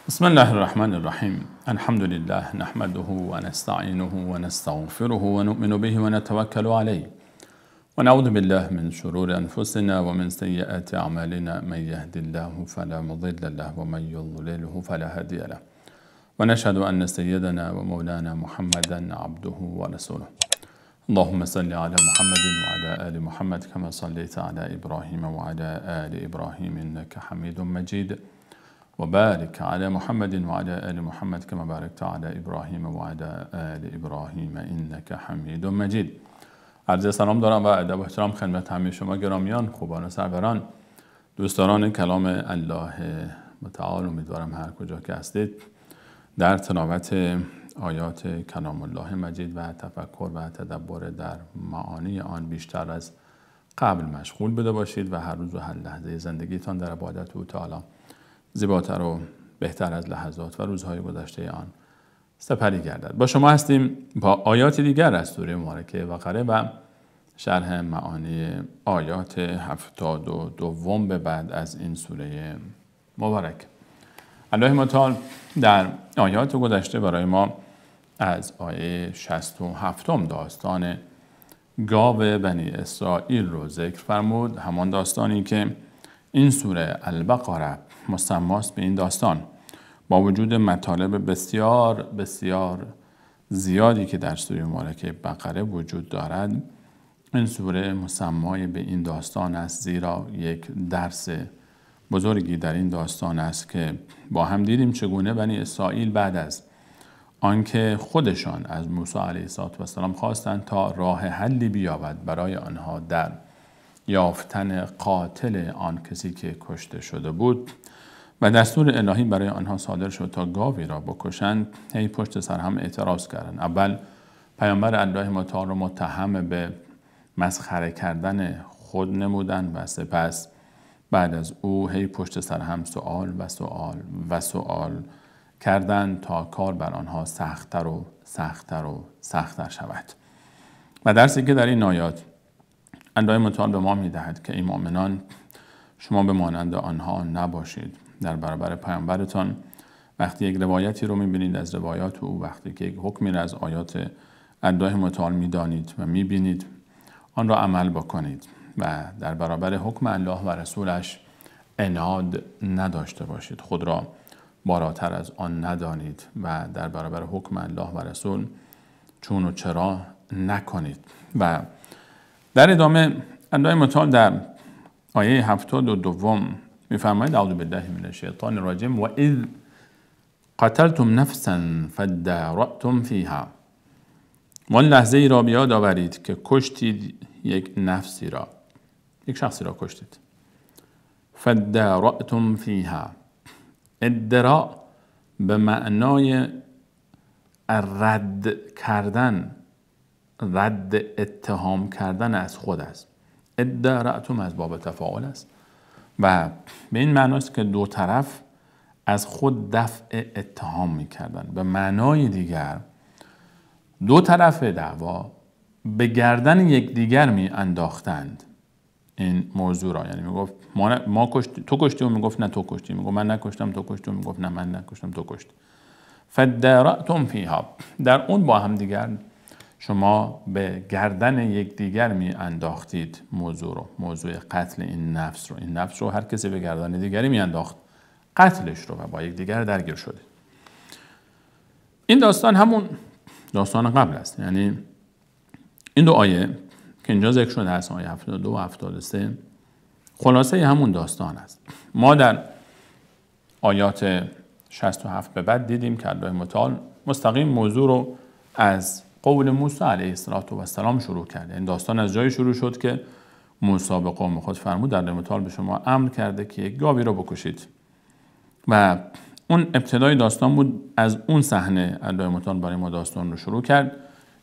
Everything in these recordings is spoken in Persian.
بسم الله الرحمن الرحیم. الحمد لله نحمده و نستعینه و نستغفره و نؤمن به و نتوکل علیه و نعوذ بالله من شرور انفسنا و من سیئات اعمالنا. من یهد الله فلا مضل له و من یضلله فلا هادی له و نشهد ان سیدنا و مولانا محمدا عبده و رسوله. اللهم صل على محمد وعلى آل محمد كما صليت على إبراهيم وعلى آل إبراهيم إنك حميد مجيد وبارك على محمد وعلى آل محمد كما باركت على إبراهيم وعلى آل إبراهيم إنك حميد مجيد. عرض سلام دارم و ادب و احترام خدمت همه شما گرامیان، خوبان و سروران، دوستداران کلام الله متعال. امیدوارم هر کجا که هستید در تلاوت آیات کلام الله مجید و تفکر و تدبر در معانی آن بیشتر از قبل مشغول بده باشید و هر روز و هر لحظه زندگیتان در عبادت او تعالی زیباتر و بهتر از لحظات و روزهای گذشته آن سپری گردد. با شما هستیم با آیات دیگر از سوره مبارکه بقره و شرح معانی آیات 72 به بعد از این سوره مبارک. الله متعال در آیات گذشته برای ما از آیه 67 داستان گاو بنی اسرائیل رو ذکر فرمود، همان داستانی که این سوره البقره مسماست به این داستان. با وجود مطالب بسیار بسیار زیادی که در سوره مبارکه بقره وجود دارد، این سوره مسمای به این داستان است، زیرا یک درس بزرگی در این داستان است که با هم دیدیم چگونه بنی اسرائیل بعد از آنکه خودشان از موسی علیه السلام خواستند تا راه حلی بیابد برای آنها در یافتن قاتل آن کسی که کشته شده بود و دستور الهی برای آنها صادر شد تا گاوی را بکشند، هی پشت سر هم اعتراض کردند. اول پیامبر الله متعال را متهم به مسخره کردن خود نمودند و سپس بعد از او هی پشت سر هم سوال و سوال و سوال کردند تا کار بر آنها سخت‌تر و سخت‌تر و سخت‌تر شود. و درسی که در این آیات الله متعال به ما می‌دهد که ای مؤمنان، شما به مانند آنها نباشید. در برابر پیامبرتان وقتی یک روایتی رو می‌بینید از روایات او، وقتی که یک حکمی را از آیات الله متعال می‌دانید و می‌بینید، آن را عمل بکنید و در برابر حکم الله و رسولش عناد نداشته باشید، خود را بالاتر از آن ندانید و در برابر حکم الله و رسول چون و چرا نکنید. و در ادامه الله متعال در آیه 72 می‌فرماید اعوذ بالله من الشیطان الرجیم و اذ قتلتم نفسا فادارأتم فیها. وان لحظه ای را بیاد آورید که کشتید یک نفسی را، یک شخصی را کشتید. فادارأتم فیها، ادراء به معنای رد کردن، رد اتهام کردن از خود است. ادارأتم از باب تفاعل است و به این معناست که دو طرف از خود دفع اتهام می‌کردند. به معنای دیگر دو طرف دعوا به گردن یکدیگر می‌انداختند این موضوع را. یعنی میگفت ما تو کشتی و میگفت نه تو کشتی، میگفت من نکشتم تو کشتی و میگفت نه من نکشتم تو کشتی. فادارأتم فیها، در اون با هم دیگر شما به گردن یکدیگر میانداختید موضوع قتل این نفس رو. این نفس رو هر کسی به گردن دیگری میانداخت قتلش رو و با یکدیگر درگیر شده. این داستان همون داستان قبل است. یعنی این دو آیه که اینجا ذکر شده است، آیه 72 و 73، خلاصه همون داستان است. ما در آیات 67 به بعد دیدیم که الله متعال مستقیم موضوع رو از قول موسی علیه السلام شروع کرد. این داستان از جایی شروع شد که موسی به قوم خود فرمود الله متعال به شما امر کرده که یک گاوی رو بکشید و اون ابتدای داستان بود. از اون صحنه الله متعال برای ما داستان رو شروع کرد.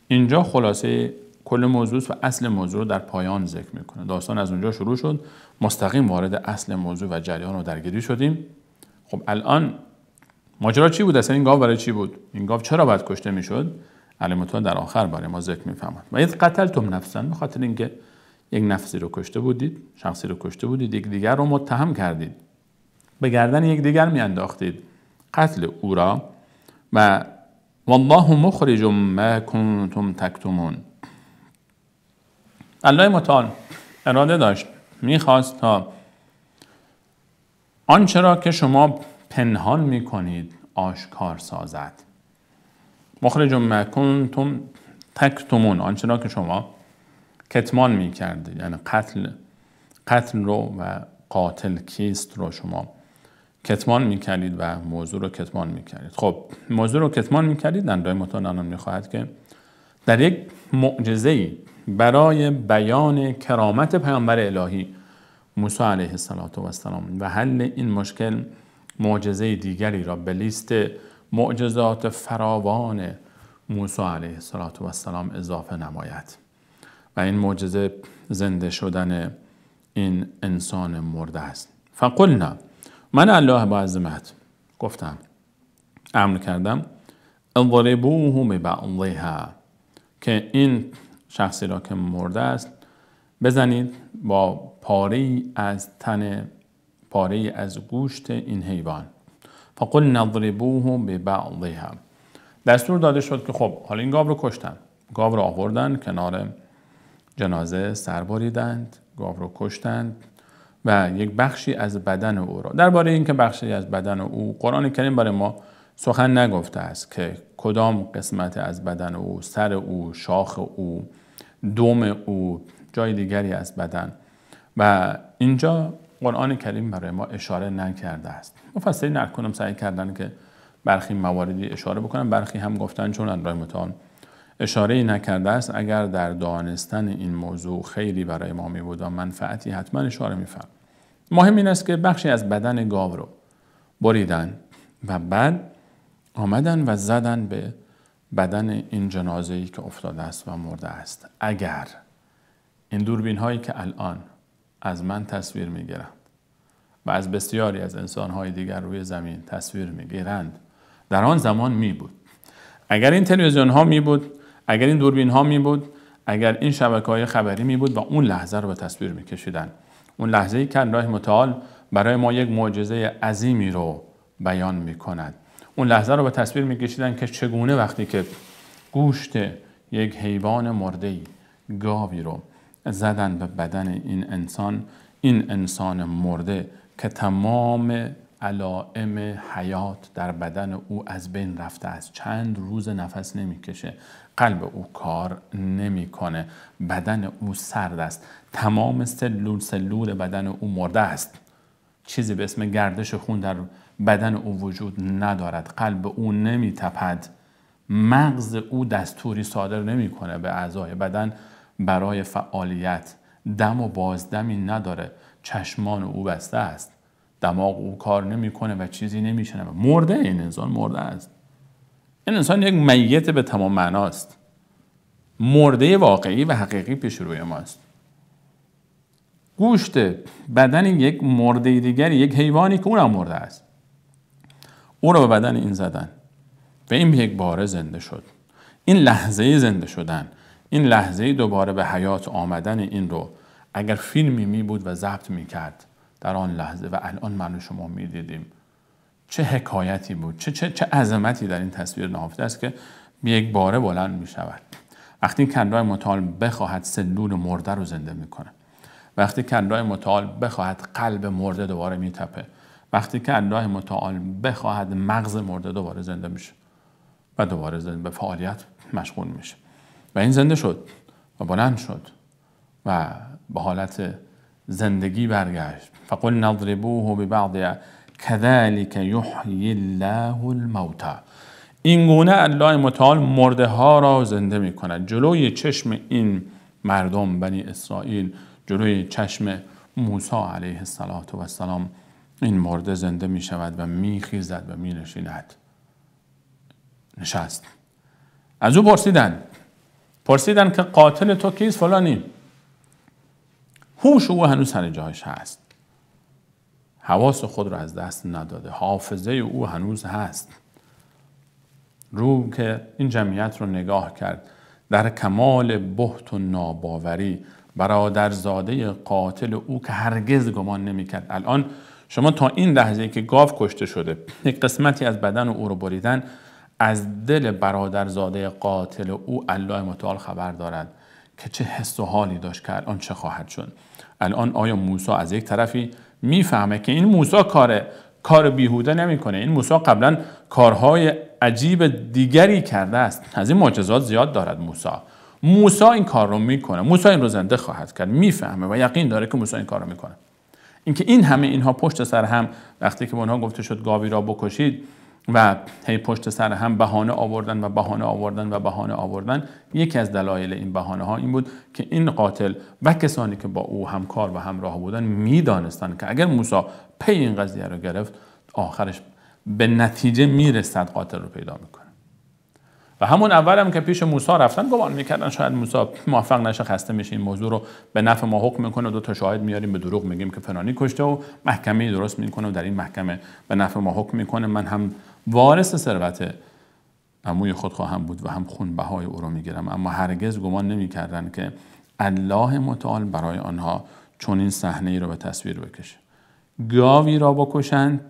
اینجا خلاصه کل موضوع و اصل موضوع رو در پایان ذکر میکنه. داستان از اونجا شروع شد، مستقیم وارد اصل موضوع و جریان رو درگیری شدیم. خب الان ماجرا چی بود؟ اصلا این گاو برای چی بود؟ این گاو چرا باید کشته میشد؟ الله متعال در آخر برای ما ذکر میفرماید و اذ قتلتم نفسا، به خاطر اینکه یک نفسی رو کشته بودید، شخصی رو کشته بودید، یک دیگر رو متهم کردید، به گردن یک دیگر میانداختید قتل او را و والله مخرج ما کنتم تکتمون. الله متعال اراده داشت، میخواست تا آنچه را که شما پنهان میکنید آشکار سازد. مخرج ما کنتم تکتمون، آنچه را که شما کتمان میکردید، یعنی قتل رو و قاتل کیست رو شما کتمان میکردید و موضوع رو کتمان میکردید. خب موضوع رو کتمان میکردید. الله متعال الان میخواهد که در یک معجزه‌ای برای بیان کرامت پیامبر الهی موسی علیه السلام و حل این مشکل معجزه دیگری را به لیست معجزات فراوان موسی علیه السلام اضافه نماید و این معجزه زنده شدن این انسان مرده است. فقلنا، من الله با عظمت گفتم، امر کردم، اضربوه ببعضها، که این شخصی را که مرده است بزنید با پاره‌ای از تن، پاره‌ای از گوشت این حیوان. فقلنا اضربوه ببعضها، دستور داده شد که خب حالا این گاو رو کشتن، گاو رو آوردن کنار جنازه، سر بریدند، گاو رو کشتند و یک بخشی از بدن او را، درباره اینکه بخشی از بدن او، قرآن کریم برای ما سخن نگفته است که کدام قسمت از بدن او، سر او، شاخ او، دم او، جای دیگری از بدن، و اینجا قرآن کریم برای ما اشاره نکرده است. مفسرین اکنون سعی کردن که برخی مواردی اشاره بکنن، برخی هم گفتن چون الله متعال اشاره‌ای نکرده است، اگر در دانستن این موضوع خیری برای ما می بود و منفعتی حتما اشاره می‌فرمود. مهم این است که بخشی از بدن گاو رو بریدن و بعد آمدن و زدن به بدن این جنازه‌ای که افتاده است و مرده است. اگر این دوربین هایی که الان از من تصویر می‌گیرند و از بسیاری از انسان‌های دیگر روی زمین تصویر می‌گیرند، در آن زمان می بود. اگر این تلویزیون ها می بود، اگر این دوربین ها می بود، اگر این شبکه‌های خبری می بود و اون لحظه رو به تصویر می کشیدن، اون لحظه‌ای که الله متعال برای ما یک معجزه عظیمی رو بیان می کند، اون لحظه رو به تصویر می کشیدن که چگونه وقتی که گوشت یک حیوان مرده‌ای، گاوی رو زدن به بدن این انسان مرده که تمام علائم حیات در بدن او از بین رفته است، چند روز نفس نمیکشه، قلب او کار نمیکنه، بدن او سرد است، تمام سلول بدن او مرده است، چیزی به اسم گردش خون در بدن او وجود ندارد، قلب او نمیتپد، مغز او دستوری صادر نمیکنه به اعضای بدن برای فعالیت، دم و بازدمی نداره، چشمان او بسته است، دماغ او کار نمیکنه و چیزی نمیشنوه. مرده، این انسان مرده است. این انسان یک میت به تمام معناست، مرده واقعی و حقیقی پیش روی ماست. گوشت بدن یک مرده دیگری، یک حیوانی که اونم مرده است، او رو به بدن این زدن و این یک باره زنده شد. این لحظه زنده شدن، این لحظه دوباره به حیات آمدن این رو اگر فیلمی می بود و ضبط می کرد در آن لحظه و الان من و شما می دیدیم، چه حکایتی بود، چه عظمتی در این تصویر نهفته است که یک باره بلند می شود. وقتی که الله متعال بخواهد سلول مرده رو زنده می کنه، وقتی که الله متعال بخواهد قلب مرده دوباره می تپه، وقتی که الله متعال بخواهد مغز مرده دوباره زنده میشه و دوباره به فعالیت مشغول میشه و این زنده شد و بلند شد و به حالت زندگی برگشت. فقل نضربوه ببعضها كذلك يحيي الله الموتى. این گونه الله متعال مرده ها را زنده می کند. جلوی چشم این مردم بنی اسرائیل، جلوی چشم موسی علیه السلام این مرده زنده می شود و می خیزد و می نشیند. نشست. از او پرسیدن که قاتل تو کیست؟ فلانی. هوش او هنوز سر جایش هست، حواس خود را از دست نداده، حافظه او هنوز هست. رو که این جمعیت رو نگاه کرد، در کمال بهت و ناباوری برادرزاده قاتل او که هرگز گمان نمی‌کرد الان شما تا این لحظه که گاو کشته شده یک قسمتی از بدن او رو بریدن، از دل برادرزاده قاتل او الله متعال خبر دارد که چه حس و حالی داشت که الان چه خواهد شد. الان آیا موسی از یک طرفی میفهمه که این موسی کار بیهوده نمیکنه، این موسی قبلا کارهای عجیب دیگری کرده است، از این معجزات زیاد دارد موسی این کار رو میکنه، موسی این رو زنده خواهد کرد، میفهمه و یقین داره که موسی این کار رو میکنه. اینکه این همه اینها پشت سر هم وقتی که به اونها گفته شد گاوی را بکشید و هی پشت سر هم بهانه آوردن، یکی از دلایل این بهانه ها این بود که این قاتل و کسانی که با او همکار و همراه بودن میدانستند که اگر موسی پی این قضیه رو گرفت آخرش به نتیجه میرسد قاتل رو پیدا میکنه. و همون اول هم که پیش موسی رفتن گمان میکردن شاید موسی موفق نشه، خسته میشه، این موضوع رو به نفع ما حکم میکنه، 2 تا شاهد میاریم به دروغ میگیم که فلانی کشته و محکمه درست میکنه و در این محکمه به نفع ما حکم میکنه، من هم وارث ثروت عموی خود خواهم بود و هم خونبهای او رو میگیرم. اما هرگز گمان نمیکردن که الله متعال برای آنها چنین صحنه ای رو به تصویر بکشه. گاوی را بکشند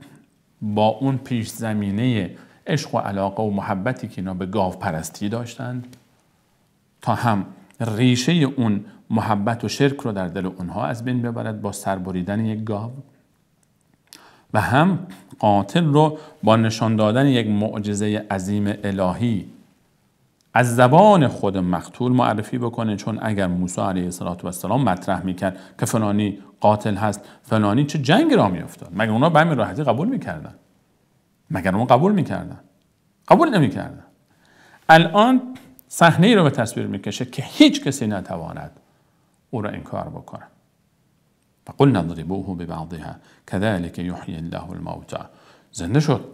با اون پیش زمینه عشق و علاقه و محبتی که اینا به گاو پرستی داشتند تا هم ریشه اون محبت و شرک رو در دل اونها از بین ببرد با سربریدن یک گاو، و هم قاتل رو با نشان دادن یک معجزه عظیم الهی از زبان خود مقتول معرفی بکنه. چون اگر موسی علیه السلام مطرح میکرد که فلانی قاتل هست، فلانی چه جنگ را میافتاد، مگر اونا به همین راحتی قبول میکردن؟ قبول نمیکردن. الان صحنه ای رو به تصویر میکشه که هیچ کسی نتواند او را انکار بکنه. فقلنا اضربوه ببعضها كذلك يحيي الله الموتى. زنده شد.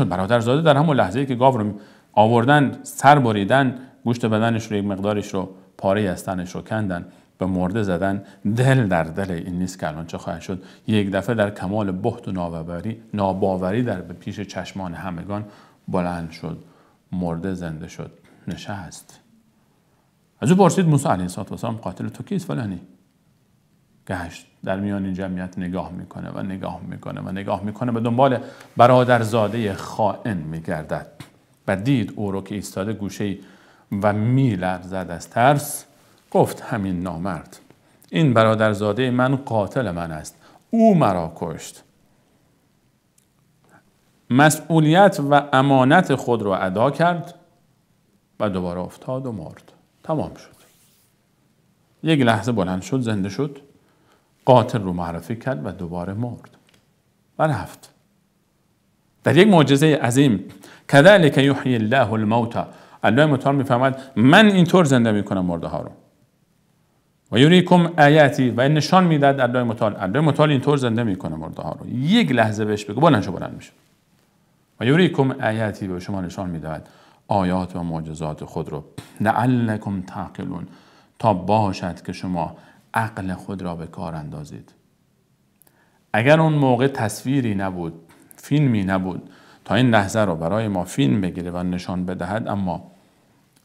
برادرزاده در همون لحظه‌ای که گاو رو آوردن، سر بریدن، گوشت بدنش رو یک مقدارش رو پاره از تنش رو کندن، به مرده زدن، دل در دل این نیست که الان چه خواهد شد. یک دفعه در کمال بهت و ناباوری در پیش چشمان همگان بلند شد، مرده زنده شد، نشست. از او پرسید موسی علیه السلام قاتل تو کیست؟ فلانی. گشت در میان این جمعیت نگاه میکنه به دنبال برادرزاده خائن میگردد و دید او رو که ایستاده گوشه و میلرزد از ترس. گفت همین نامرد، این برادرزاده من قاتل من است، او مرا کشت. مسئولیت و امانت خود رو ادا کرد و دوباره افتاد و مرد. تمام شد. یک لحظه بلند شد، زنده شد، قاتل رو معرفی کرد و دوباره مرد و رفت. در یک معجزه عظیم، کذلک یحیی الله الموتى، الله متعال میفهمد من اینطور زنده میکنم مرده ها رو. و یریکم آیاتی، و نشان میداد الله متعال اینطور زنده میکنه مرده ها رو. یک لحظه بهش بگو بلند میشه. و یریکم آیاتی، به شما نشان میداد آیات و معجزات خود رو، لعلکم تعقلون، تا باشد که شما عقل خود را به کار اندازید. اگر اون موقع تصویری نبود، فیلمی نبود تا این لحظه رو برای ما فیلم بگیره و نشان بدهد، اما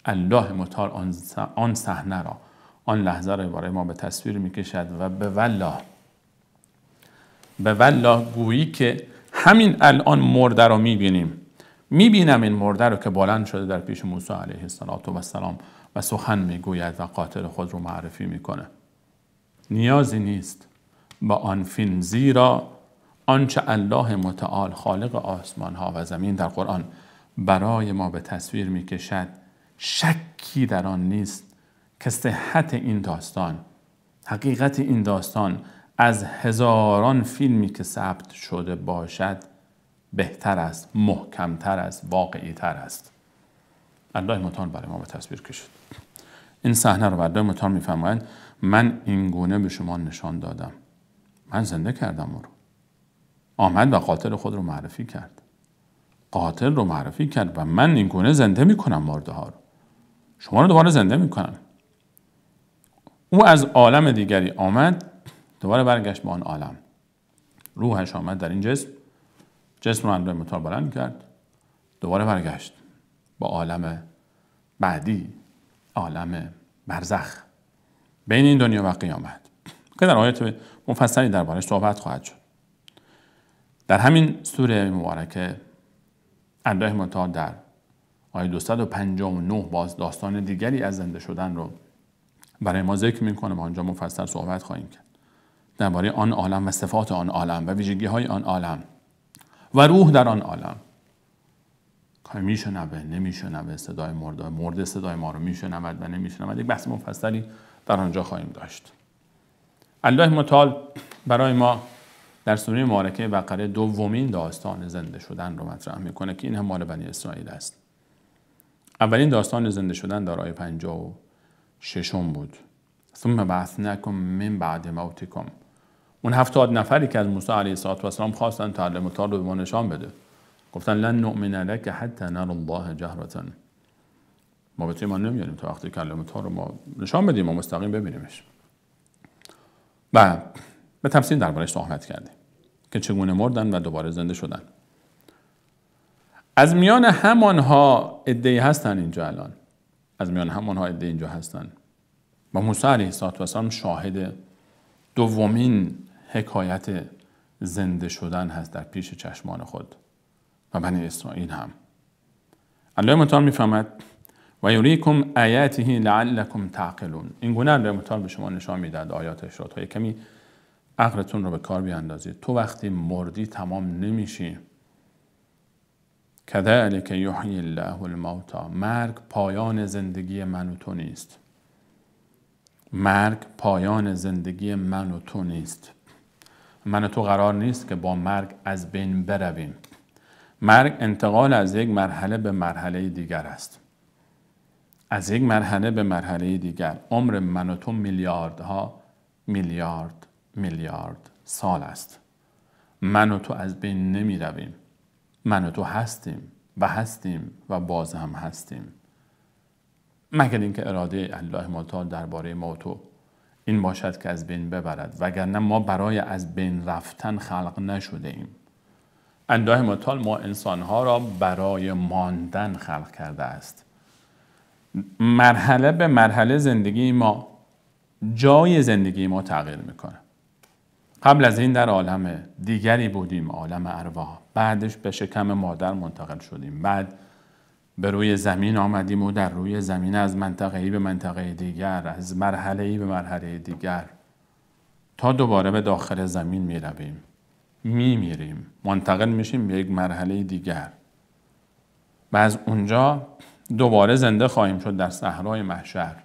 الله متعال آن صحنه را، آن لحظه را برای ما به تصویر میکشد و به والله گویی که همین الان مرده رو میبینم این مرده رو که بلند شده در پیش موسی علیه السلام و سخن میگوید و قاتل خود رو معرفی میکنه. نیازی نیست با آن فیلم، زیرا آنچه الله متعال خالق آسمان ها و زمین در قرآن برای ما به تصویر میکشد، شکی در آن نیست که صحت این داستان، حقیقت این داستان از هزاران فیلمی که ثبت شده باشد بهتر است، محکمتر است، واقعیتر است. الله متعال برای ما به تصویر کشید. این صحنه رو الله متعال میفرمایند من این گونه به شما نشان دادم، من زنده کردم او رو. آمد و قاتل خود رو معرفی کرد و من این گونه زنده میکنم مرده ها رو، شما رو دوباره زنده میکنم. او از عالم دیگری آمد، دوباره برگشت به آن عالم. روحش آمد در این جسم رو الله متعال بلند کرد، دوباره برگشت به عالم بعدی، عالم برزخ، بین این دنیا و قیامت که در آیات مفصلی دربارش صحبت خواهد شد. در همین سوره مبارکه الله متعال در آیه 259 باز داستان دیگری از زنده شدن رو برای ما ذکر میکنه و آنجا مفصل صحبت خواهیم کرد درباره آن عالم و صفات آن عالم و ویژگی های آن عالم و روح در آن عالم که میشنوه نمیشنوه، صدای مرده صدای ما رو میشنود و نمیشنود. یک بحث مفصلی در آنجا خواهیم داشت. الله متعال برای ما در سوره مبارکه بقره دومین داستان زنده شدن رو مطرح میکنه که این هم مال بنی اسرائیل است. اولین داستان زنده شدن در آیه 56 بود. ثم بعثناکم من بعد موتکم. اون 70 نفری که از موسی علیه السلام خواستن تا الله متعال رو به ما نشان بده، گفتن لن نؤمن لک حتی نر الله جهرة. ما به تو ایمان نمیاریم تا وقتی که الله متعال رو ما نشان بدیم و مستقیم ببینیمش. و به تفصیل دربارش صحبت کردیم که چگونه مردن و دوباره زنده شدن. از میان همانها عده‌ای هستن اینجا الان. از میان همانها عده‌ای اینجا هستن. و موسی علیه السلام شاهد دومین حکایت زنده شدن هست در پیش چشمان خود و بنی اسرائیل هم. الله متعال میفهمد و یریکم آیاته لعلکم تعقلون. این گونه الله متعال به شما نشان میدهد آیاتش را تا کمی عقلتون رو به کار بیاندازید. تو وقتی مردی تمام نمیشی. کذلک یحیی الله الموتى. مرگ پایان زندگی من و تو نیست. مرگ پایان زندگی من و تو نیست. من و تو قرار نیست که با مرگ از بین برویم. مرگ انتقال از یک مرحله به مرحله دیگر است. از یک مرحله به مرحله دیگر. عمر من و تو میلیاردها میلیارد سال است. من و تو از بین نمی رویم. من و تو هستیم و باز هم هستیم. مگر اینکه اراده الله متعال درباره ما و تو این باشد که از بین ببرد، وگرنه ما برای از بین رفتن خلق نشده ایم. الله متعال ما انسانها را برای ماندن خلق کرده است. مرحله به مرحله زندگی ما، جای زندگی ما تغییر میکنه. قبل از این در عالم دیگری بودیم، عالم ارواح. بعدش به شکم مادر منتقل شدیم. بعد به روی زمین آمدیم و در روی زمین از منطقه‌ای به منطقه دیگر، از مرحله‌ای به مرحله دیگر، تا دوباره به داخل زمین می رویم. می میریم. منتقل میشیم به یک مرحله دیگر. و از اونجا دوباره زنده خواهیم شد در صحرای محشر.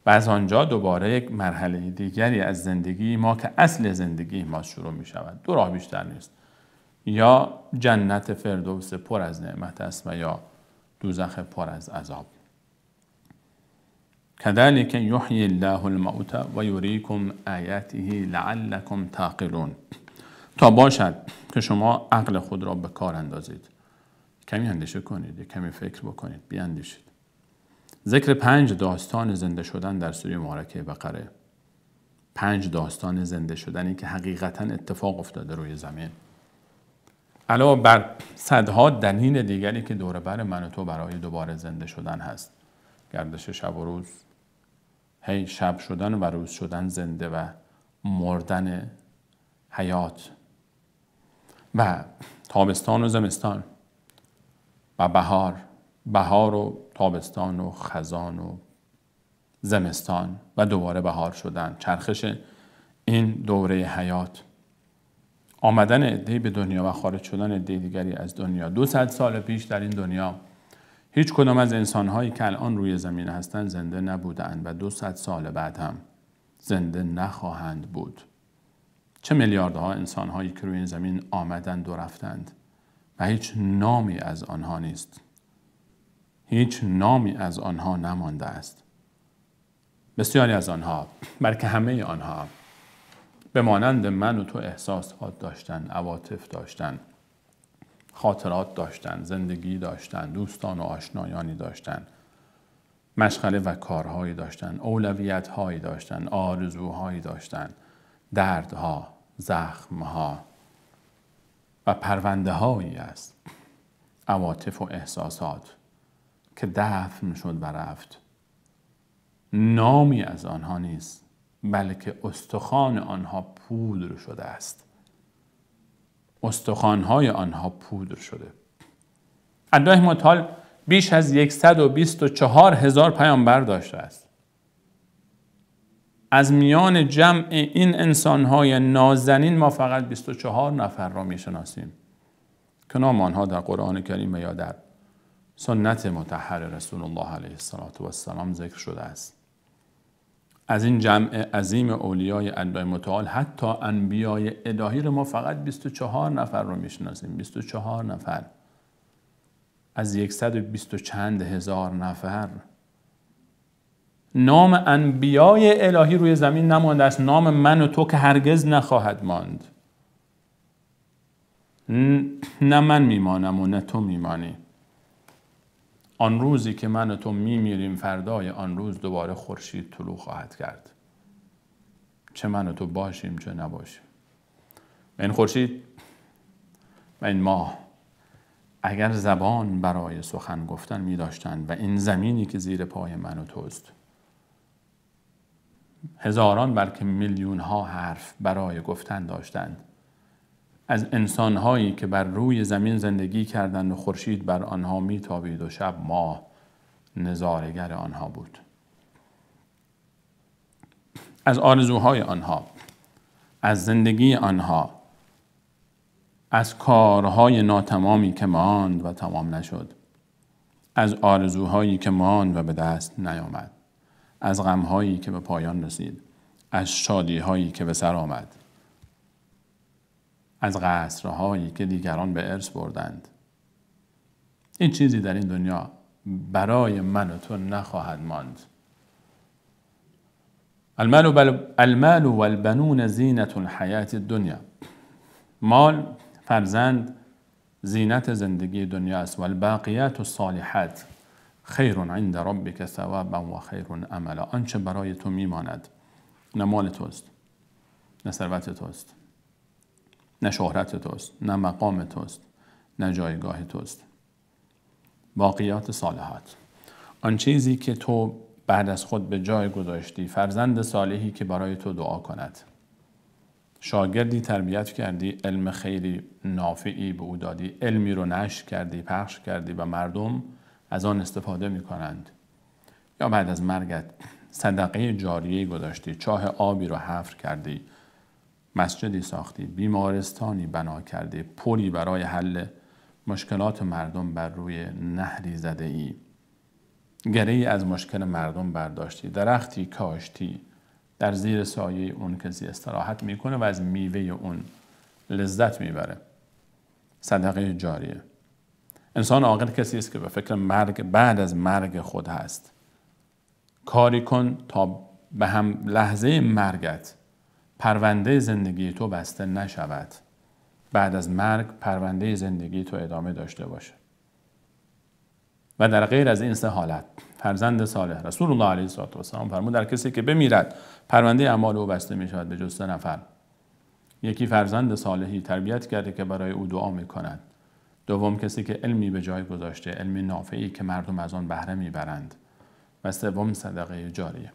و از آنجا دوباره یک مرحله دیگری از زندگی ما که اصل زندگی ما شروع می شود. دو راه بیشتر نیست. یا جنت فردوس پر از نعمت است و یا دوزخ پر از عذاب. کذلک یحیی الله الموتى و یریکم آیاته لعلکم تعقلون. تا باشد که شما عقل خود را به کار اندازید. کمی اندیشه کنید، کمی فکر بکنید، بیاندیشید. ذکر 5 داستان زنده شدن در سوره مبارکه بقره. 5 داستان زنده شدنی که حقیقتا اتفاق افتاده روی زمین. علاوه بر صدها دلیل دیگری که دور بر من و تو برای دوباره زنده شدن هست. گردش شب و روز، شب شدن و روز شدن، زنده و مردن حیات، و تابستان و زمستان و بهار و تابستان و خزان و زمستان و دوباره بهار شدن، چرخش این دوره حیات، آمدن عده‌ای به دنیا و خارج شدن عده دیگری از دنیا. 200 سال پیش در این دنیا هیچ کدام از انسان‌هایی که الان روی زمین هستند زنده نبودند و 200 سال بعد هم زنده نخواهند بود. چه میلیاردها انسان‌هایی که روی این زمین آمدند و رفتند و هیچ نامی از آنها نیست. هیچ نامی از آنها نمانده است. بسیاری از آنها، بلکه همه آنها، به مانند من و تو احساسات داشتن، عواطف داشتن، خاطرات داشتن، زندگی داشتن، دوستان و آشنایانی داشتن، مشغله و کارهایی داشتن، اولویت‌هایی داشتن، آرزوهایی داشتن، دردها، زخمها و پرونده‌هایی است، عواطف و احساسات که دفن شد و رفت. نامی از آنها نیست، بلکه استخوان آنها پودر شده است. استخوان‌های آنها پودر شده. الله متعال بیش از 124,000 پیامبر داشته است. از میان جمع این انسان‌های نازنین ما فقط 24 نفر را می‌شناسیم که نام آنها در قرآن کریم یا در سنت مطهر رسول الله علیه السلام ذکر شده است. از این جمع عظیم اولیای الله متعال حتی انبیای الهی را ما فقط 24 نفر رو میشناسیم. 24 نفر از 120 چند هزار نفر. نام انبیای الهی روی زمین نمانده است، نام من و تو که هرگز نخواهد ماند. نه من میمانم و نه تو میمانی. آن روزی که من و تو میمیریم، فردای آن روز دوباره خورشید طلوع خواهد کرد، چه من و تو باشیم چه نباشیم. و این خورشید و این ماه اگر زبان برای سخن گفتن می داشتند و این زمینی که زیر پای من و توست هزاران بلکه میلیون ها حرف برای گفتن داشتند، از انسانهایی که بر روی زمین زندگی کردند و خورشید بر آنها میتابید و شب ماه نظاره‌گر آنها بود، از آرزوهای آنها، از زندگی آنها، از کارهای ناتمامی که ماند و تمام نشد، از آرزوهایی که ماند و به دست نیامد، از غمهایی که به پایان رسید، از شادیهایی که به سر آمد، از قصرهایی که دیگران به ارث بردند. این چیزی در این دنیا برای من و تو نخواهد ماند. المال والبنون زینة الحیاة الدنیا. مال، فرزند، زینت زندگی دنیا است. والباقیات الصالحات خیر عند ربک ثوابا و خیر املا. آنچه برای تو میماند نه مال توست، نه ثروت توست، نه شهرت توست، نه مقام توست، نه جایگاه توست. باقیات صالحات، آن چیزی که تو بعد از خود به جای گذاشتی، فرزند صالحی که برای تو دعا کند، شاگردی تربیت کردی، علم خیری نافعی به او دادی، علمی رو نشر کردی، پخش کردی و مردم از آن استفاده می کنند، یا بعد از مرگت صدقه جاریه گذاشتی، چاه آبی رو حفر کردی، مسجدی ساختی، بیمارستانی بنا کردی، پلی برای حل مشکلات مردم بر روی نهری زده ای، گره‌ای از مشکل مردم برداشتی، درختی کاشتی، در زیر سایه اون کسی استراحت میکنه و از میوه اون لذت میبره. صدقه جاریه. انسان عاقل کسی است که به فکر مرگ بعد از مرگ خود هست. کاری کن تا به هم لحظه مرگت پرونده زندگی تو بسته نشود، بعد از مرگ پرونده زندگی تو ادامه داشته باشه. و در غیر از این سه حالت فرزند صالح، رسول الله علیه السلام فرمود در کسی که بمیرد پرونده اعمال او بسته می شود به جز سه نفر. یکی فرزند صالحی تربیت کرده که برای او دعا می کند. دوم کسی که علمی به جای گذاشته، علمی نافعی که مردم از آن بهره می برند. و سوم صدقه جاریه.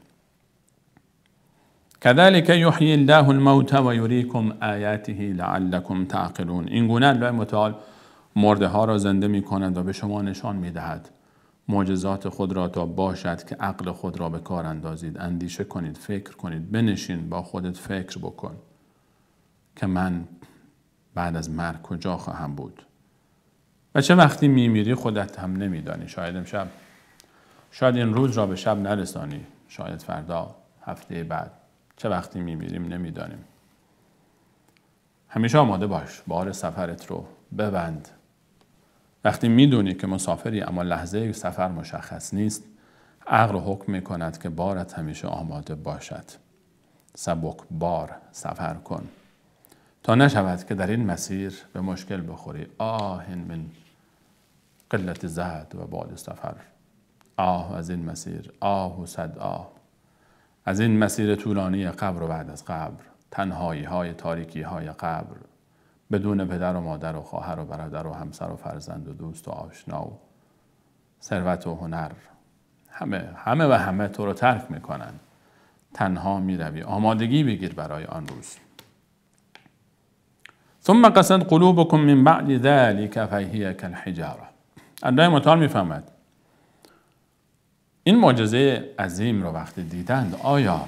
كذلك یحیی الله الموتى و یریکم آیاته لعلکم تعقلون. این گونه الله متعال مرده ها را زنده می کند و به شما نشان می دهد معجزات خود را تا باشد که عقل خود را به کار اندازید، اندیشه کنید، فکر کنید، بنشین با خودت فکر بکن که من بعد از مرگ کجا خواهم بود و چه وقتی میمیری خودت هم نمیدانی. شاید امشب، شاید این روز را به شب نرسانی، شاید فردا، هفته بعد، چه وقتی میمیریم نمیدانیم. همیشه آماده باش، بار سفرت رو ببند. وقتی میدونی که مسافری اما لحظه سفر مشخص نیست، عقل حکم میکند که بارت همیشه آماده باشد. سبک بار سفر کن تا نشود که در این مسیر به مشکل بخوری. آه من قلت زاد و بعد سفر. آه از این مسیر، آه و صد آه از این مسیر طولانی قبر و بعد از قبر، تنهایی های تاریکی های قبر، بدون پدر و مادر و خواهر و برادر و همسر و فرزند و دوست و آشنا و ثروت و هنر، همه تو رو ترک میکنن. تنها میروی. آمادگی بگیر برای آن روز. ثم قست قلوبكم من بعد ذلك فهي كالحجاره. الله متعال میفهمد این معجزه عظیم رو وقتی دیدند، آیا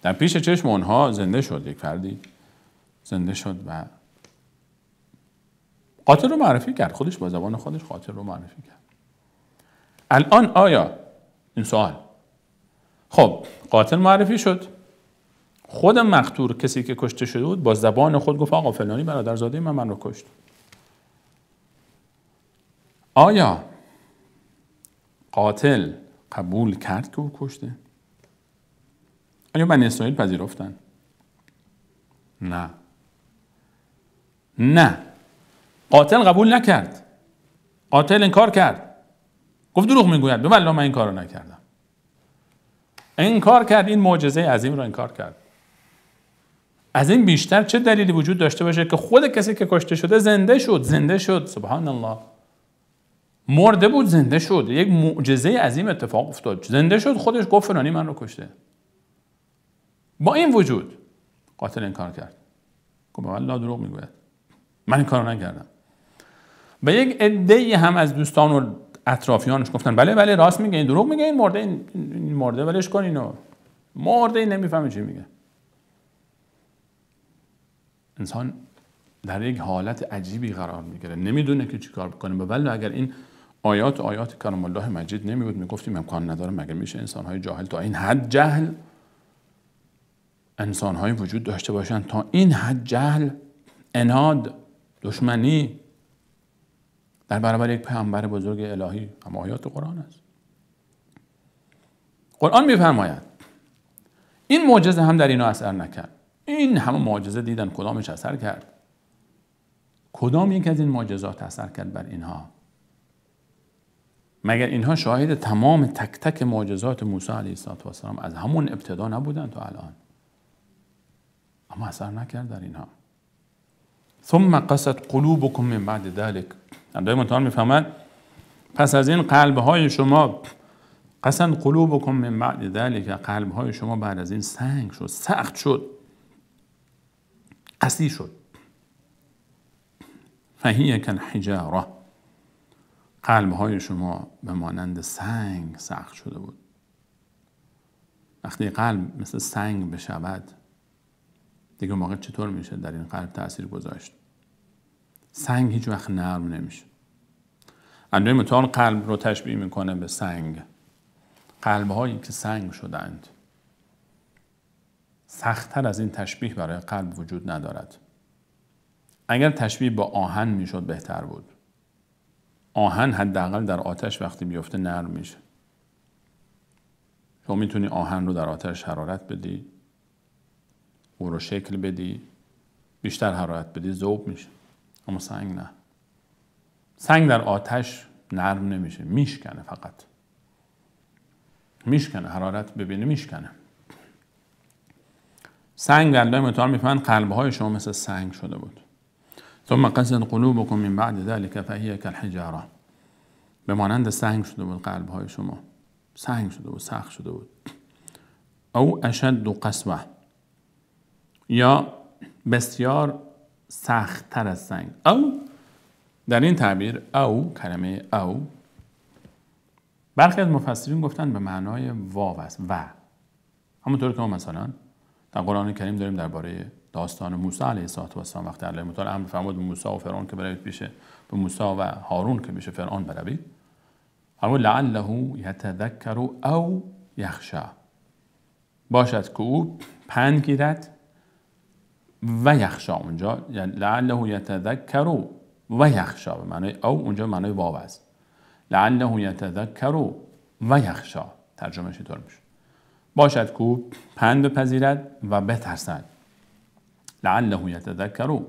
در پیش چشم اونها زنده شد، یک فردی زنده شد و قاتل رو معرفی کرد، خودش با زبان خودش قاتل رو معرفی کرد. الان آیا این سوال، خب قاتل معرفی شد، خود مقتول کسی که کشته شده بود با زبان خود گفت آقا فلانی برادرزاده من رو کشت، آیا قاتل قبول کرد که او کشته؟ آیا بنی اسرائیل پذیرفتن؟ نه، قاتل قبول نکرد، قاتل انکار کرد، گفت دروغ میگوید، به والله من این کارو نکردم. انکار کرد، این معجزه عظیم رو انکار کرد. از این بیشتر چه دلیلی وجود داشته باشه که خود کسی که کشته شده زنده شد. سبحان الله، مرده بود زنده شد، یک معجزه عظیم اتفاق افتاد، زنده شد، خودش گفت فلانی من رو کشته. با این وجود قاتل انکار کرد، گفت والله دروغ میگوید، من این کارو نکردم. و یک عده‌ای هم از دوستان و اطرافیانش گفتن بله راست میگه، این دروغ میگه، این مرده ولش کن، اینو مرده، این نمیفهمه چی میگه. انسان در یک حالت عجیبی قرار میگیره، نمیدونه که چیکار بکنه. ولی اگر این آیات کلام الله مجید نمیبود، میگفتیم امکان نداره، مگر میشه انسان‌های جاهل تا این حد جهل، انسان‌های وجود داشته باشن تا این حد جهل، عناد، دشمنی در برابر یک پیامبر بزرگ الهی. هم آیات قرآن است. قرآن میفرماید این معجزه هم در اینا اثر نکرد. این همه معجزه دیدن، کدامش اثر کرد؟ کدام یک از این معجزات اثر کرد بر اینها؟ مگر اینها شاهد تمام تک تک معجزات موسی علیه السلام از همون ابتدا نبودن تا الان؟ اما اثر نکرد در اینها. ثم قست قلوبكم من بعد ذلك. الله متعال میفهمد پس از این قلب‌های شما، قست قلوبكم من بعد ذلك، قلب‌های شما بعد از این سنگ شد، سخت شد، قسی شد. فهی کالحجاره، قلب‌های شما به مانند سنگ سخت شده بود. وقتی قلب مثل سنگ بشود دیگه موقع چطور میشه در این قلب تأثیر گذاشت؟ سنگ هیچ وقت نرم نمیشه. الله متعال قلب رو تشبیه میکنه به سنگ. قلب‌هایی که سنگ شدند، سخت‌تر از این تشبیه برای قلب وجود ندارد. اگر تشبیه با آهن میشد بهتر بود. آهن حداقل در آتش وقتی بیفته نرم میشه. شما میتونی آهن رو در آتش حرارت بدی، او رو شکل بدی، بیشتر حرارت بدی ذوب میشه. اما سنگ نه. سنگ در آتش نرم نمیشه، میشکنه، فقط میشکنه، حرارت ببینه میشکنه. سنگ الله متعال میفهمن قلب‌های شما مثل سنگ شده بود. ثم قست قلوبكم من بعد ذلك فهي كالحجاره، به مانند سنگ شده بود قلب‌های شما، سنگ شده بود، سخت شده بود. او اشد قسوه، یا بسیار سخت تر از سنگ. او در این تعبیر، او کلمه او برخی از مفسرین گفتن به معنای واو است، و همونطور که ما مثلا در قرآن کریم داریم درباره داستان موسی علیه السلام، وقتی الله متعال امر فرمود به موسی و فرعون که بروید پیش، به موسی و هارون که پیش فرعون بروید، فرمود لعله یتذکر او یخشی، باشد که او پند گیرد و یخشی. اونجا لعله یتذکر و یخشی به معنای او، اونجا معنای واو است. لعله یتذکر و یخشی ترجمهش اینطور میشه، باشد که پند بپذیرد و بترسد. لعله یتذکر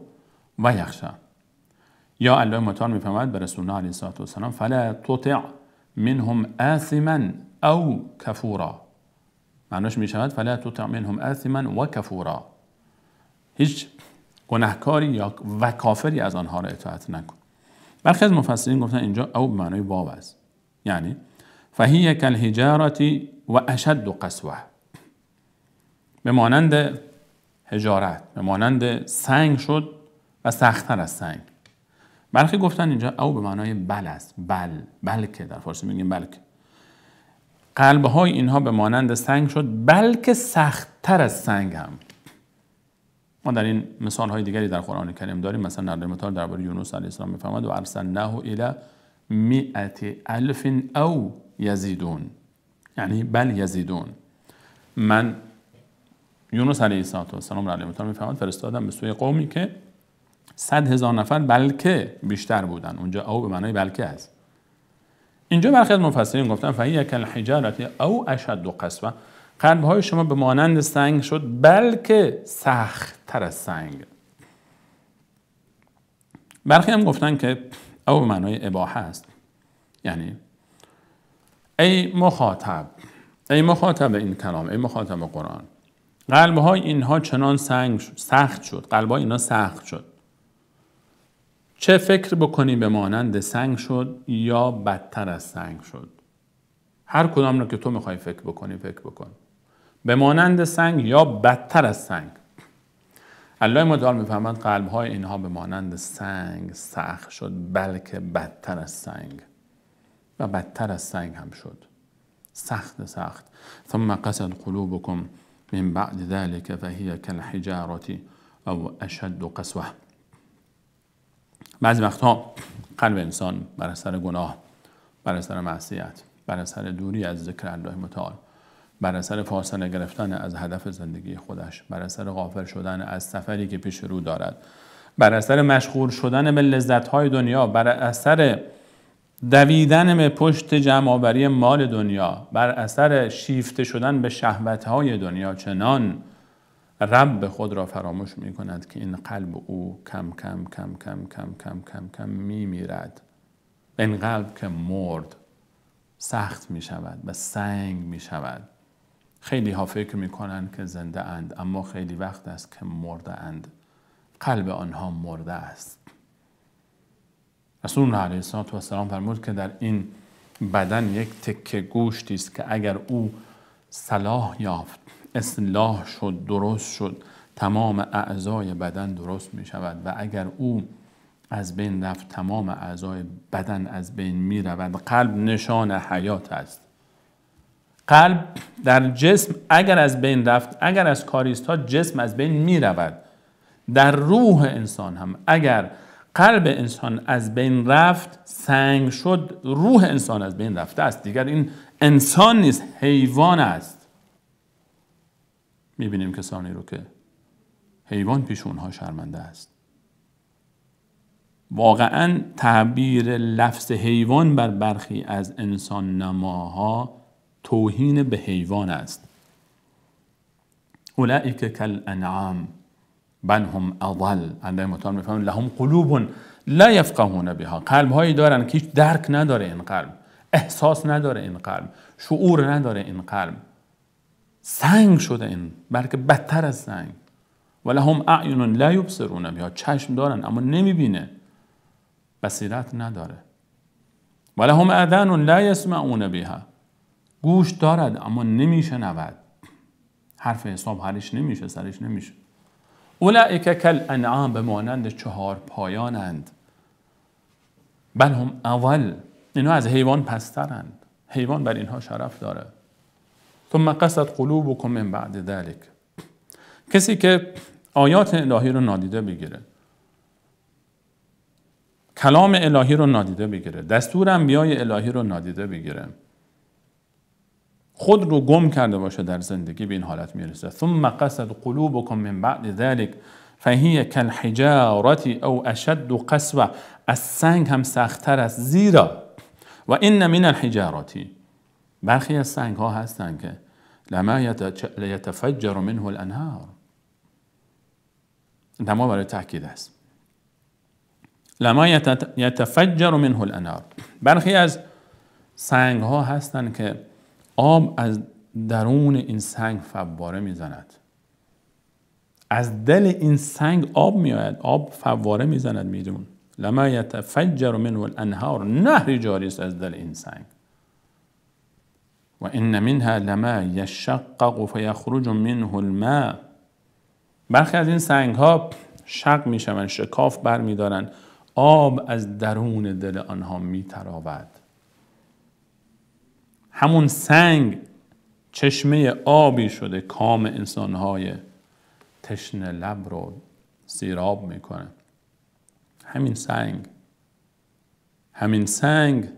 و یخشی. یا الله متعال میفهمد به رسول الله علیه السلام فلا تطع منهم آثما او کفورا، معناش میشود فلا تطع منهم آثما و کفورا، هیچ گناهکاری یا و کافری از آنها را اطاعت نکن. برخی از مفسرین گفتن اینجا او به معنای واو است، یعنی فهی کالحجاره و اشد قسوه، به مانند حجارت، به مانند سنگ شد و سخت‌تر از سنگ. برخی گفتن اینجا او به معنای بل است. بلکه در فارسی میگیم بلکه. قلب‌های اینها به مانند سنگ شد، بلکه سخت‌تر از سنگ هم. ما در این مثال‌های دیگری در قرآن کریم داریم. مثلا الله تعالی درباره یونس علیه السلام می‌فرماید و ارسلناه الی 100,000 او یزیدون، یعنی بل یزیدون. من یونس علیه السلام را الله تعالی می‌فرماید فرستادم به سوی قومی که 100,000 نفر بلکه بیشتر بودن. اونجا او به معنای بلکه است. اینجا برخی از مفسرین گفتن فهی کالحجارة او اشد قسوة، قلب‌های شما به مانند سنگ شد بلکه سخت‌تر از سنگ. برخی هم گفتن که او به معنای اباحه است، یعنی ای مخاطب این کلام، ای مخاطب قرآن، قلب‌های اینها چنان سخت شد، قلب‌های اینها سخت شد. چه فکر بکنی به مانند سنگ شد یا بدتر از سنگ شد. هر کدام رو که تو میخوای فکر بکن. به مانند سنگ یا بدتر از سنگ. الله متعال میفهمد قلب‌های اینها به مانند سنگ سخت شد، بلکه بدتر از سنگ و بدتر از سنگ هم شد. سخت. ثم قسد قلوبكم من بعد ذلك فهي كالحجارة او اشد قسوة. بعضی وقتها قلب انسان بر اثر گناه، بر اثر معصیت، بر اثر دوری از ذکر الله متعال، بر اثر فاصله گرفتن از هدف زندگی خودش، بر اثر غافل شدن از سفری که پیش رو دارد، بر اثر مشغول شدن به لذت‌های دنیا، بر اثر دویدن به پشت جمع‌آوری مال دنیا، بر اثر شیفته شدن به شهوت‌های دنیا، چنان رب خود را فراموش می کند که این قلب او کم کم می میرد. این قلب که مرد سخت می شود و سنگ می شود. خیلی ها فکر می کنند که زنده اند، اما خیلی وقت است که مرده اند. قلب آنها مرده است. رسول الله علیه السلام فرمود که در این بدن یک تکه گوشتی است که اگر او صلاح یافت، اصلاح شد، درست شد، تمام اعضای بدن درست می شود و اگر او از بین رفت تمام اعضای بدن از بین می رود. قلب نشان حیات است. قلب در جسم اگر از بین رفت، اگر از کار ایستاد، جسم از بین می رود. در روح انسان هم اگر قلب انسان از بین رفت، سنگ شد، روح انسان از بین رفته است. دیگر این انسان نیست، حیوان است. میبینیم کسانی رو که حیوان پیش اونها شرمنده است. واقعا تعبیر لفظ حیوان بر برخی از انسان نماها توهین به حیوان است. اولئک کالانعام بل هم اضل. الله متعال میفهمد لهم قلوب لا یفقهون بها. قلب‌هایی دارن که هیچ درک نداره این قلب، احساس نداره این قلب، شعور نداره این قلب. سنگ شده این، بلکه بدتر از سنگ. ولهم اعین لا یبصرون بها. چشم دارن اما نمیبینه، بصیرت نداره. ولهم اذان لا یسمعون بها. گوش دارد اما نمیشنود، حرف حساب حلش نمیشه، سرش نمیشه. اولئک کالانعام، به مانند چهار پایانند. بل هم اضل، اینها از حیوان پسترند. حیوان بر اینها شرف داره. ثم قست قلوبكم من بعد ذلك. کسی که آیات الهی رو نادیده بگیره، کلام الهی رو نادیده بگیره، دستور انبیای الهی رو نادیده بگیره، خود رو گم کرده باشه در زندگی، به این حالت میرسه. ثم قست قلوبكم من بعد ذلك فهي كالحجارة او اشد قسوة. از سنگ هم سخت‌تر است. زیرا و ان من الحجارة، برخی از سنگ ها هستند که لما یتفجر منه الانهار. لما برای تأکید است. لما یتفجر منه الانهار. برخی از سنگ ها هستند که آب از درون این سنگ فواره میزند. از دل این سنگ آب میآید، آب فواره میزند میدون. لما یتفجر منه الانهار، نهری جاری است از دل این سنگ. و ان منها لما یشقق فیخرج منه الماء. برخی از این سنگ ها شق میشوند، شکاف بر میدارند، آب از درون دل آنها میتراود. همون سنگ چشمه آبی شده، کام انسانهای تشنه لب رو سیراب میکنه. همین سنگ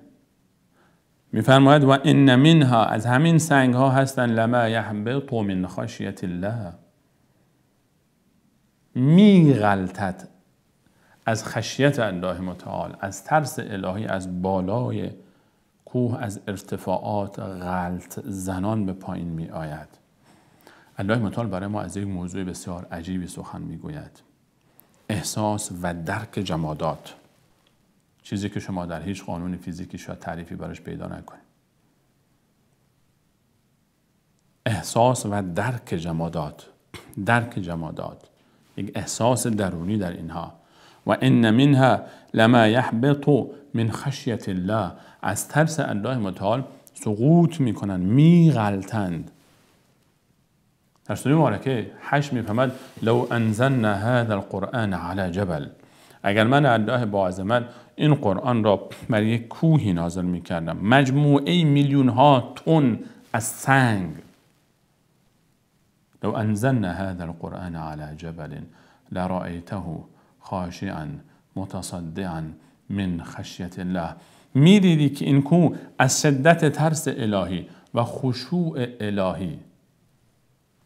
میفرماید و ان منها، از همین سنگ ها هستن، لما یهبط من خشیت الله، میغلطد از خشیت الله متعال، از ترس الهی، از بالای کوه، از ارتفاعات غلط زنان به پایین می آید. الله متعال برای ما از یک موضوع بسیار عجیبی سخن می گوید: احساس و درک جمادات، چیزی که شما در هیچ قانون فیزیکی شاید تعریفی براش پیدا نکنید. احساس و درک جمادات، یک احساس درونی در اینها. و ان منها لما یهبط من خشیت الله، از ترس الله متعال سقوط میکنن، میغلطند. در سوره مبارکه 8 میفهمد لو انزلنا هذا القرآن على جبل، اگر من الله با عظمت این قرآن را بر یک کوهی نازل میکردم، مجموعه میلیون ها تن از سنگ، لو انزلنا هذا القرآن على جبل لرأيته خاشعا متصدعا من خشیت الله، میدیدی که این کوه از شدت ترس الهی و خشوع الهی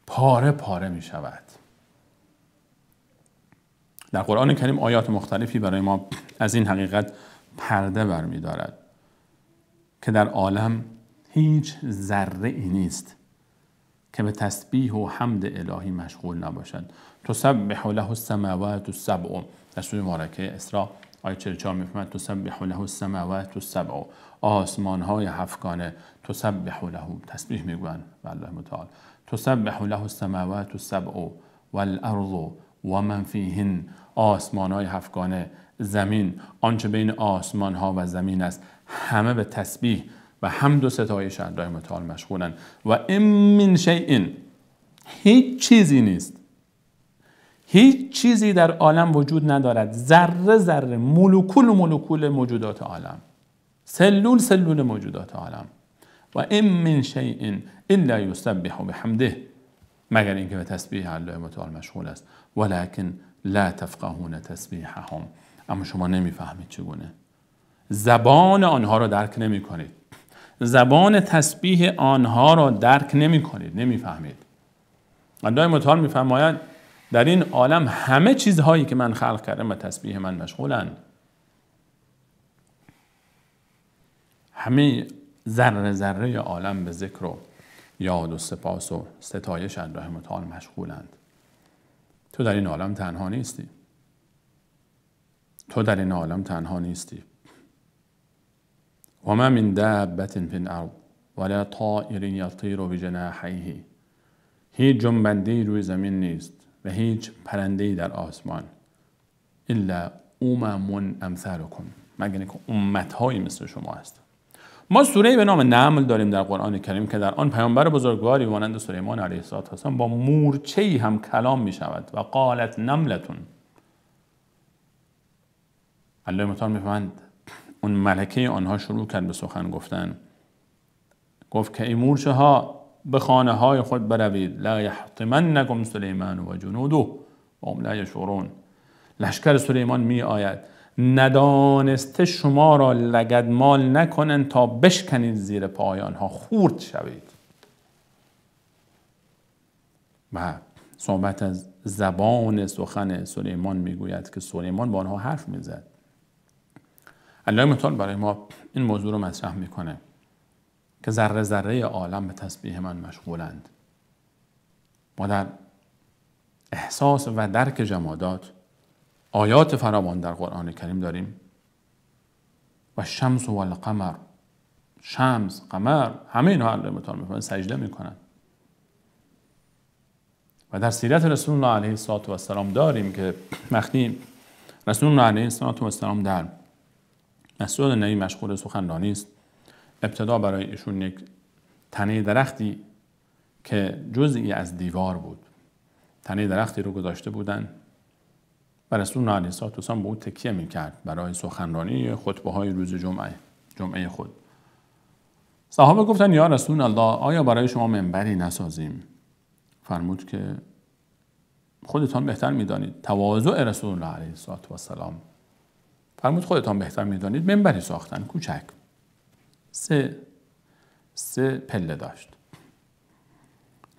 پاره پاره می شود. در قرآن کریم آیات مختلفی برای ما از این حقیقت پرده برمی دارد که در عالم هیچ ذره ای نیست که به تسبیح و حمد الهی مشغول نباشد. تسبح له السماوات السبع، در سوره مبارکه اسراء آیه 44 میفهمد تسبح له السماوات السبع، آسمان های هفتگانه تسبح له، تسبیح میگویند به الله متعال. تسبح له السماوات السبع والارض ومن فیهن، آسمان های هفتگانه، زمین، آنچه بین آسمان ها و زمین است، همه به تسبیح و حمد و ستایش الله متعال مشغولند. و ان من شیء، هیچ چیزی نیست، هیچ چیزی در عالم وجود ندارد، ذره ذره، مولکول موجودات عالم، سلول موجودات عالم، و ان من شیء الا یسبح بحمده، مگر اینکه به تسبیح الله متعال مشغول است. ولکن لا تفقهون تسبیحهم، اما شما نمیفهمید چگونه، زبان آنها را درک نمی کنید، زبان تسبیح آنها را درک نمی کنید، نمیفهمید. الله متعال میفرماید در این عالم همه چیزهایی که من خلق کردم به تسبیح من مشغولند، همه ذره ذره عالم به ذکر و یاد و سپاس و ستایش الله متعال مشغولند. تو در این عالم تنها نیستی، تو در این عالم تنها نیستی. و ما من دابة فی الارض ولا طائر یطیر بجناحیه، هیچ جنبنده‌ای روی زمین نیست و هیچ پرنده‌ای در آسمان، الا امم امثالکم، مگر اینکه امت‌هایی مثل شما است. ما سوره‌ای به نام نمل داریم در قرآن کریم که در آن پیامبر بزرگواری مانند سلیمان علیه السلام با مورچه‌ای هم کلام می شود. و قالت نملتون، الله متعال می‌فرماید اون ملکه آنها شروع کرد به سخن گفتن، گفت که ای مورچه ها به خانه های خود بروید، لا یحطمنکم سلیمان و جنوده و هم لا یشعرون، لشکر سلیمان می آید ندانسته شما را لگدمال نکنند تا بشکنید زیر پای آنها، خورد شوید. و صحبت از زبان سخن سلیمان میگوید که سلیمان با آنها حرف میزد. الله متعال برای ما این موضوع رو مطرح میکنه که ذره ذره عالم به تسبیح من مشغولند. ما در احساس و درک جمادات آیات فراوان در قرآن کریم داریم. و شمس و القمر، شمس، قمر، همه اینها الله متعال میفرماید سجده میکنند. و در سیرت رسول الله علیه السلام داریم که وقتی رسول الله علیه السلام در مسجد نبوی مشغول سخنرانی است، ابتدا برای ایشون یک تنه درختی که جزئی از دیوار بود، تنه درختی رو گذاشته بودن و رسول الله علیه السلام به او تکیه میکرد برای سخنرانی خطبه های روز جمعه خود. صحابه گفتن یا رسول الله آیا برای شما منبری نسازیم؟ فرمود که خودتان بهتر میدانید. تواضع رسول الله علیه السلام. فرمود خودتان بهتر میدانید. منبری ساختن کوچک، سه پله داشت.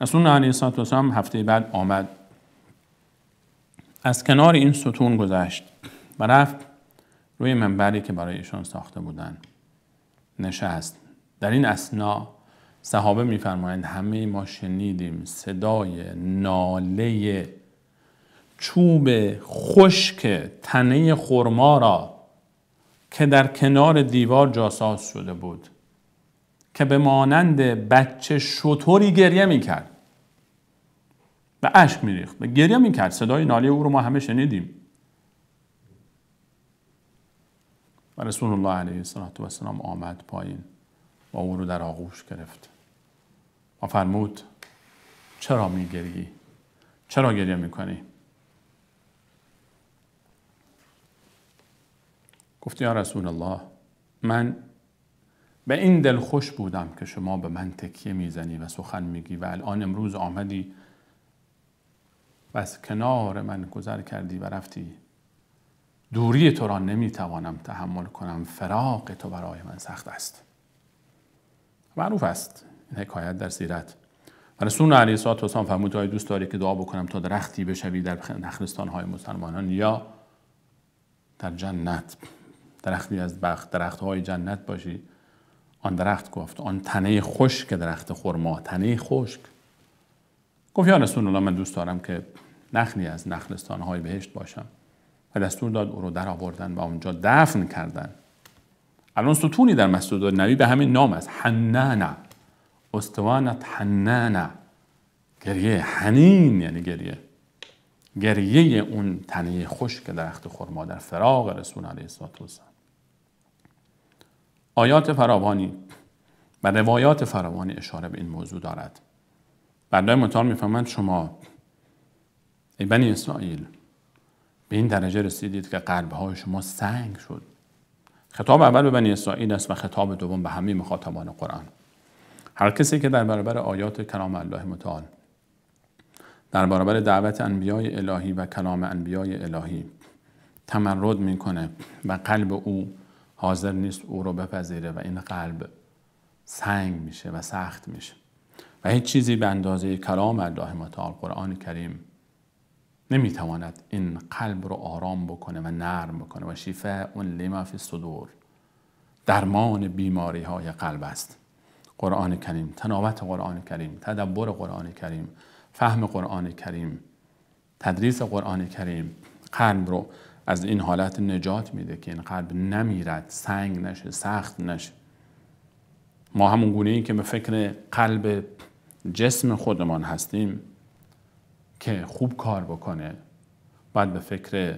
رسول الله علیه السلام هفته بعد آمد، از کنار این ستون گذشت و رفت روی منبری که برای ایشان ساخته بودن نشست. در این اثنا صحابه میفرمایند همه ما شنیدیم صدای ناله چوب خشک تنه خرما را که در کنار دیوار جاساز شده بود که به مانند بچه شتری گریه میکرد و اشک میریخت و گریه میکرد. صدای ناله او رو ما همه شنیدیم. و رسول الله علیه السلام آمد پایین و او رو در آغوش گرفت و فرمود چرا میگریی؟ چرا گریه میکنی؟ گفت یا رسول الله من به این دل خوش بودم که شما به من تکیه میزنی و سخن میگی و الان امروز آمدی و از کنار من گذر کردی و رفتی. دوری تو را نمیتوانم تحمل کنم، فراق تو برای من سخت است. معروف است این حکایت در سیرت. و رسول الله علیه السلام فرمود آیا دوست داری که دعا بکنم تا درختی بشوی در نخلستان‌های مسلمانان یا در جنت، درختی از درخت‌های جنت باشی؟ آن درخت گفت آن تنه خشک درخت خرما، تنه خشک. گفت یا رسول الله من دوست دارم که نخلی از نخلستان‌های بهشت باشم. و دستور داد او رو در آوردن و اونجا دفن کردن. الان ستونی در مسجد نبوی به همین نام است، حنانه، استوانت حنانه، گریه. حنین یعنی گریه اون تنه خشک درخت خرما در فراق رسول علیه السلام. آیات فراوانی و روایات فراوانی اشاره به این موضوع دارد. بنده‌های متعال میفهمند شما ای بنی اسرائیل به این درجه رسیدید که قلب‌های شما سنگ شد. خطاب اول به بنی اسرائیل است و خطاب دوم به همه مخاطبان قرآن. هر کسی که در برابر آیات کلام الله متعال، در برابر دعوت انبیای الهی و کلام انبیای الهی تمرد میکنه و قلب او حاضر نیست او رو بپذیره و این قلب سنگ میشه و سخت میشه و هیچ چیزی به اندازه کلام الله متعال قرآن کریم نمیتواند این قلب رو آرام بکنه و نرم بکنه و شفاء لما فی الصدور، درمان بیماری های قلب است. قرآن کریم، تلاوت قرآن کریم، تدبر قرآن کریم، فهم قرآن کریم، تدریس قرآن کریم قلب رو از این حالت نجات میده که این قلب نمیرد، سنگ نشه، سخت نشه. ما همون گونه ای که به فکر قلب جسم خودمان هستیم که خوب کار بکنه، باید به فکر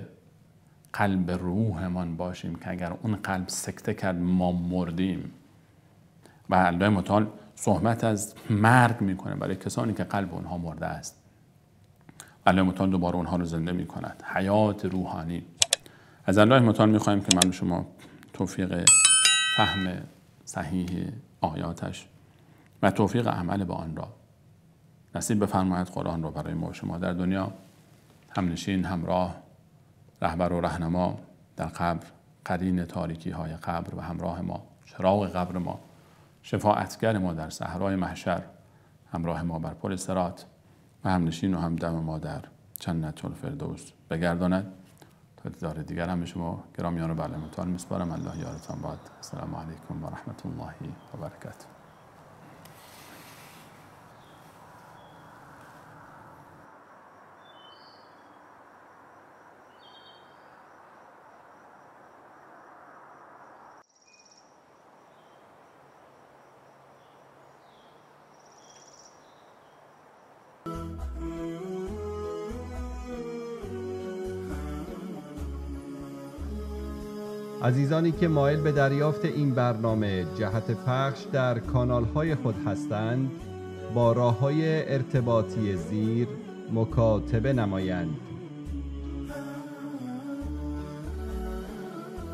قلب روحمان باشیم که اگر اون قلب سکته کرد ما مردیم. و الله متعال صحبت از مرگ میکنه برای کسانی که قلب اونها مرده است. الله متعال دوباره اونها رو زنده میکند. حیات روحانی. از الله متعال میخوایم که من شما توفیق فهم صحیح آیاتش و توفیق عمل به آن را نصیب بفرماید. قرآن را برای ما شما در دنیا همنشین، همراه، رهبر و رهنما، در قبر قرین تاریکی های قبر و همراه ما، چراغ قبر ما، شفاعتگر ما در صحرای محشر، همراه ما بر پل صراط و همنشین و همدم ما در جنت الفردوس بگرداند. تا دیدار دیگر هم به شما گرامیان و بله متعال میسپارم. الله یارتان باد. السلام علیکم و رحمت الله و برکاته. عزیزانی که مایل به دریافت این برنامه جهت پخش در کانال‌های خود هستند با راه‌های ارتباطی زیر مکاتبه نمایند.